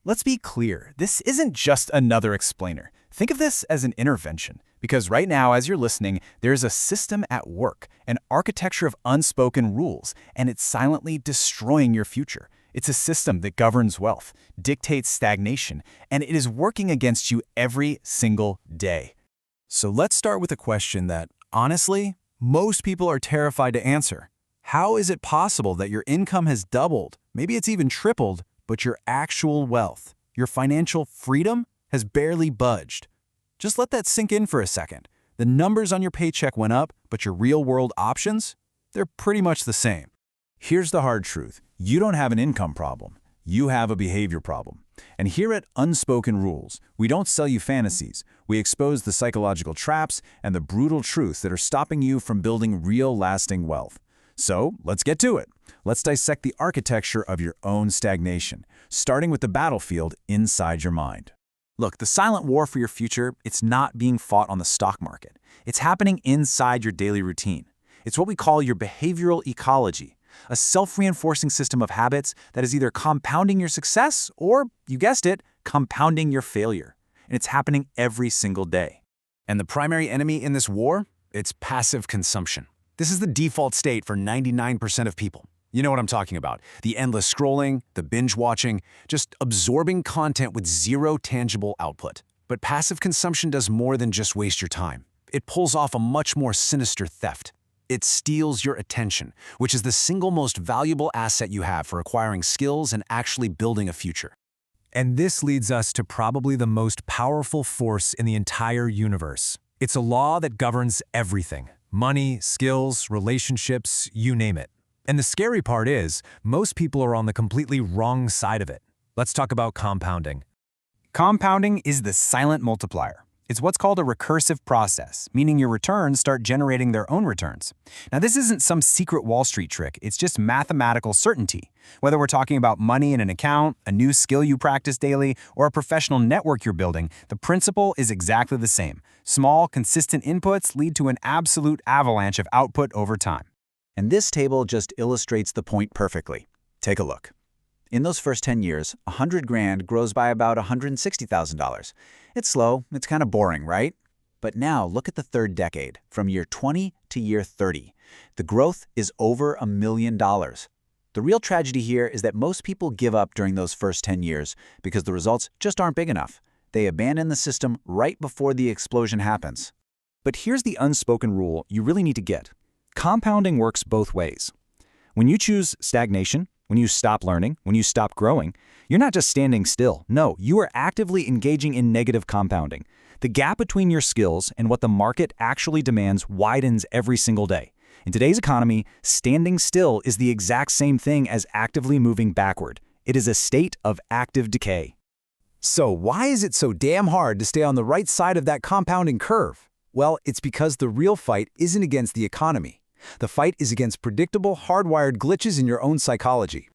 Let's be clear, this isn't just another explainer. Think of this as an intervention, because right now, as you're listening, there's a system at work, an architecture of unspoken rules, and it's silently destroying your future. It's a system that governs wealth, dictates stagnation, and it is working against you every single day. So let's start with a question that, honestly, most people are terrified to answer. How is it possible that your income has doubled, maybe it's even tripled, but your actual wealth, your financial freedom, has barely budged? Just let that sink in for a second. The numbers on your paycheck went up, but your real-world options? They're pretty much the same. Here's the hard truth. You don't have an income problem. You have a behavior problem. And here at Unspoken Rules, we don't sell you fantasies. We expose the psychological traps and the brutal truths that are stopping you from building real, lasting wealth. So, let's get to it. Let's dissect the architecture of your own stagnation, starting with the battlefield inside your mind. Look, the silent war for your future, it's not being fought on the stock market. It's happening inside your daily routine. It's what we call your behavioral ecology, a self-reinforcing system of habits that is either compounding your success or, you guessed it, compounding your failure. And it's happening every single day. And the primary enemy in this war? It's passive consumption. This is the default state for 99% of people. You know what I'm talking about. The endless scrolling, the binge watching, just absorbing content with zero tangible output. But passive consumption does more than just waste your time. It pulls off a much more sinister theft. It steals your attention, which is the single most valuable asset you have for acquiring skills and actually building a future. And this leads us to probably the most powerful force in the entire universe. It's a law that governs everything. Money, skills, relationships, you name it. And the scary part is, most people are on the completely wrong side of it. Let's talk about compounding. Compounding is the silent multiplier. It's what's called a recursive process, meaning your returns start generating their own returns. Now, this isn't some secret Wall Street trick. It's just mathematical certainty. Whether we're talking about money in an account, a new skill you practice daily, or a professional network you're building, the principle is exactly the same. Small, consistent inputs lead to an absolute avalanche of output over time. And this table just illustrates the point perfectly. Take a look. In those first 10 years, 100 grand grows by about $160,000. It's slow, it's kind of boring, right? But now look at the third decade, from year 20 to year 30. The growth is over $1 million. The real tragedy here is that most people give up during those first 10 years because the results just aren't big enough. They abandon the system right before the explosion happens. But here's the unspoken rule you really need to get. Compounding works both ways. When you choose stagnation, when you stop learning, when you stop growing, you're not just standing still. No, you are actively engaging in negative compounding. The gap between your skills and what the market actually demands widens every single day. In today's economy, standing still is the exact same thing as actively moving backward. It is a state of active decay. So why is it so damn hard to stay on the right side of that compounding curve? Well, it's because the real fight isn't against the economy. The fight is against predictable, hardwired glitches in your own psychology.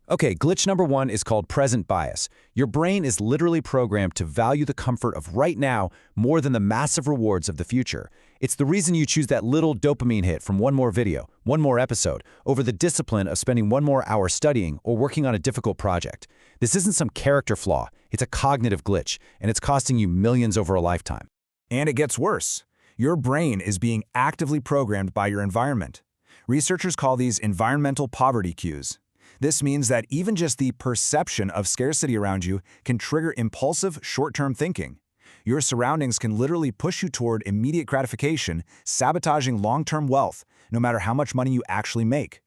Okay, glitch number one is called present bias. Your brain is literally programmed to value the comfort of right now more than the massive rewards of the future. It's the reason you choose that little dopamine hit from one more video, one more episode, over the discipline of spending one more hour studying or working on a difficult project. This isn't some character flaw, it's a cognitive glitch, and it's costing you millions over a lifetime. And it gets worse. Your brain is being actively programmed by your environment. Researchers call these environmental poverty cues. This means that even just the perception of scarcity around you can trigger impulsive, short-term thinking. Your surroundings can literally push you toward immediate gratification, sabotaging long-term wealth, no matter how much money you actually make.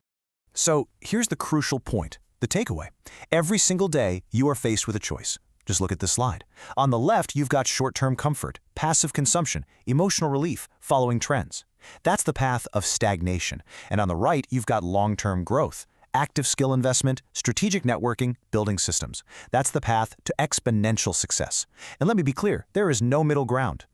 So here's the crucial point, the takeaway. Every single day, you are faced with a choice. Just look at this slide. On the left, you've got short-term comfort, passive consumption, emotional relief, following trends. That's the path of stagnation. And on the right, you've got long-term growth, active skill investment, strategic networking, building systems. That's the path to exponential success. And let me be clear, there is no middle ground.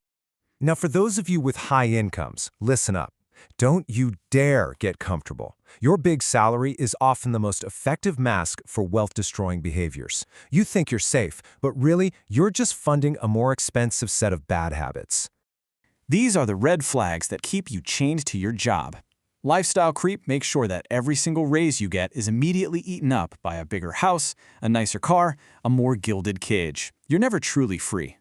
Now, for those of you with high incomes, listen up. Don't you dare get comfortable. Your big salary is often the most effective mask for wealth-destroying behaviors. You think you're safe, but really, you're just funding a more expensive set of bad habits. These are the red flags that keep you chained to your job. Lifestyle creep makes sure that every single raise you get is immediately eaten up by a bigger house, a nicer car, a more gilded cage. You're never truly free.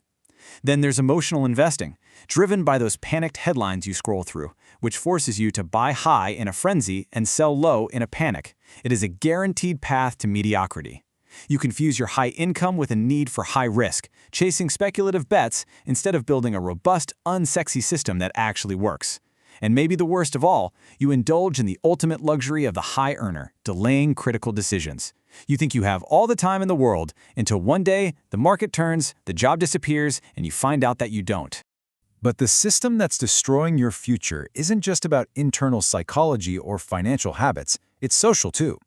Then there's emotional investing, driven by those panicked headlines you scroll through, which forces you to buy high in a frenzy and sell low in a panic. It is a guaranteed path to mediocrity. You confuse your high income with a need for high risk, chasing speculative bets instead of building a robust, unsexy system that actually works. And maybe the worst of all, you indulge in the ultimate luxury of the high earner, delaying critical decisions. You think you have all the time in the world until one day the market turns, the job disappears, and you find out that you don't. But the system that's destroying your future isn't just about internal psychology or financial habits, it's social too.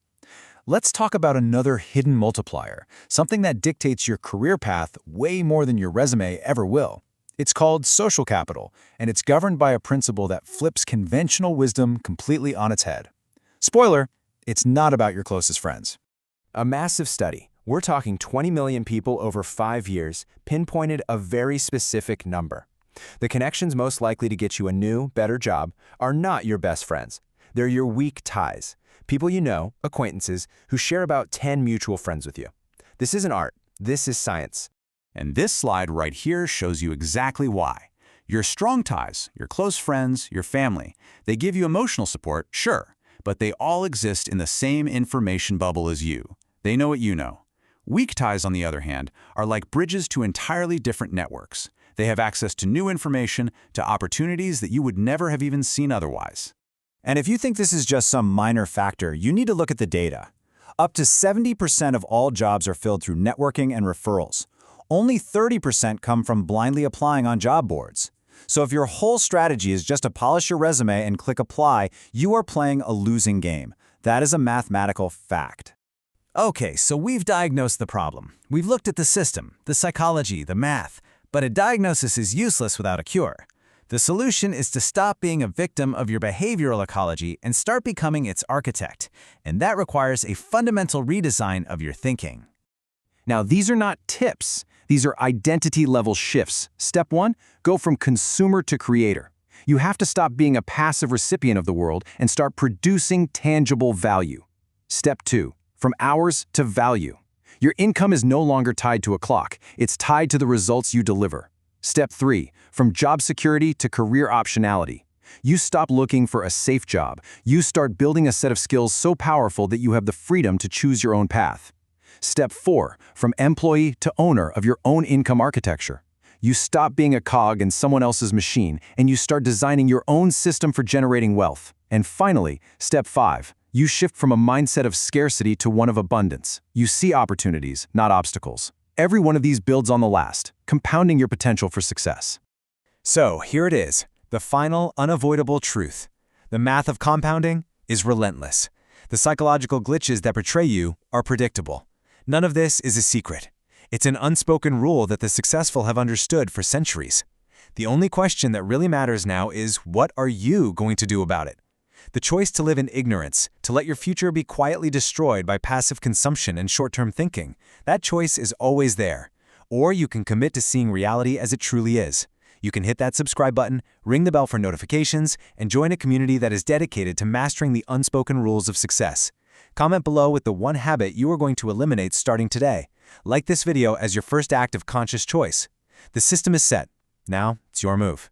Let's talk about another hidden multiplier, something that dictates your career path way more than your resume ever will. It's called social capital, and it's governed by a principle that flips conventional wisdom completely on its head. Spoiler, it's not about your closest friends. A massive study, we're talking 20 million people over 5 years, pinpointed a very specific number. The connections most likely to get you a new, better job are not your best friends. They're your weak ties. People you know, acquaintances, who share about 10 mutual friends with you. This isn't art, this is science. And this slide right here shows you exactly why. Your strong ties, your close friends, your family, they give you emotional support, sure, but they all exist in the same information bubble as you. They know what you know. Weak ties, on the other hand, are like bridges to entirely different networks. They have access to new information, to opportunities that you would never have even seen otherwise. And if you think this is just some minor factor, you need to look at the data. Up to 70% of all jobs are filled through networking and referrals. Only 30% come from blindly applying on job boards. So if your whole strategy is just to polish your resume and click apply, you are playing a losing game. That is a mathematical fact. Okay, so we've diagnosed the problem. We've looked at the system, the psychology, the math, but a diagnosis is useless without a cure. The solution is to stop being a victim of your behavioral ecology and start becoming its architect, and that requires a fundamental redesign of your thinking. Now, these are not tips. These are identity-level shifts. Step 1, go from consumer to creator. You have to stop being a passive recipient of the world and start producing tangible value. Step 2, from hours to value. Your income is no longer tied to a clock. It's tied to the results you deliver. Step 3, from job security to career optionality. You stop looking for a safe job. You start building a set of skills so powerful that you have the freedom to choose your own path. Step 4, from employee to owner of your own income architecture. You stop being a cog in someone else's machine, and you start designing your own system for generating wealth. And finally, Step 5, you shift from a mindset of scarcity to one of abundance. You see opportunities, not obstacles. Every one of these builds on the last, compounding your potential for success. So here it is, the final unavoidable truth. The math of compounding is relentless. The psychological glitches that betray you are predictable. None of this is a secret. It's an unspoken rule that the successful have understood for centuries. The only question that really matters now is, what are you going to do about it? The choice to live in ignorance, to let your future be quietly destroyed by passive consumption and short-term thinking, that choice is always there. Or you can commit to seeing reality as it truly is. You can hit that subscribe button, ring the bell for notifications, and join a community that is dedicated to mastering the unspoken rules of success. Comment below with the one habit you are going to eliminate starting today. Like this video as your first act of conscious choice. The system is set. Now, it's your move.